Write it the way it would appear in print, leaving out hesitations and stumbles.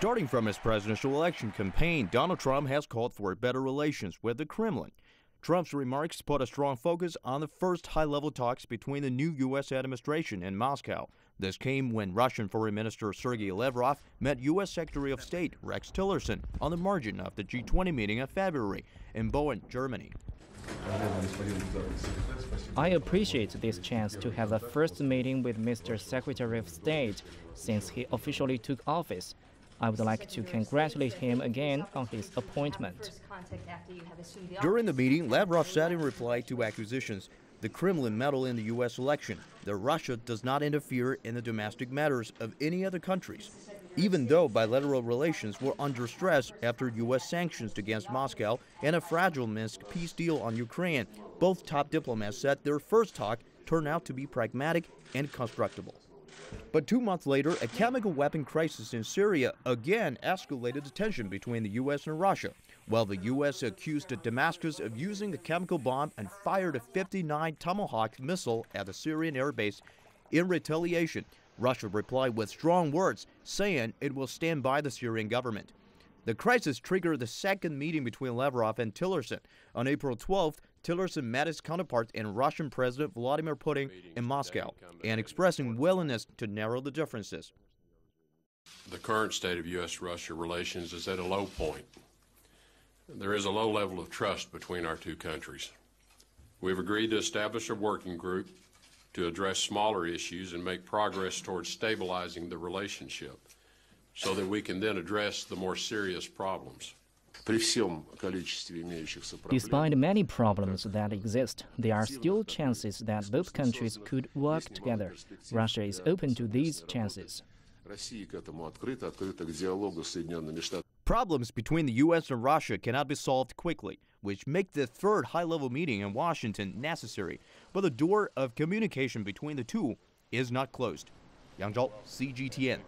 Starting from his presidential election campaign, Donald Trump has called for better relations with the Kremlin. Trump's remarks put a strong focus on the first high-level talks between the new U.S. administration and Moscow. This came when Russian Foreign Minister Sergei Lavrov met U.S. Secretary of State Rex Tillerson on the margin of the G20 meeting in February in Bonn, Germany. I appreciate this chance to have the first meeting with Mr. Secretary of State since he officially took office. I would like to congratulate him again on his appointment. During the meeting, Lavrov said in reply to accusations the Kremlin meddled in the U.S. election, that Russia does not interfere in the domestic matters of any other countries, even though bilateral relations were under stress after U.S. sanctions against Moscow and a fragile Minsk peace deal on Ukraine. Both top diplomats said their first talk turned out to be pragmatic and constructible. But 2 months later, a chemical weapon crisis in Syria again escalated the tension between the U.S. and Russia, while the U.S. accused Damascus of using a chemical bomb and fired a 59 Tomahawk missile at the Syrian airbase in retaliation. Russia replied with strong words, saying it will stand by the Syrian government. The crisis triggered the second meeting between Lavrov and Tillerson. On April 12th, Tillerson met his counterpart and Russian President Vladimir Putin in Moscow, and expressing willingness to narrow the differences. The current state of U.S.-Russia relations is at a low point. There is a low level of trust between our two countries. We've agreed to establish a working group to address smaller issues and make progress towards stabilizing the relationship so that we can then address the more serious problems. Despite many problems that exist, there are still chances that both countries could work together. Russia is open to these chances. Problems between the U.S. and Russia cannot be solved quickly, which make the third high-level meeting in Washington necessary. But the door of communication between the two is not closed. Yang Zhao, CGTN.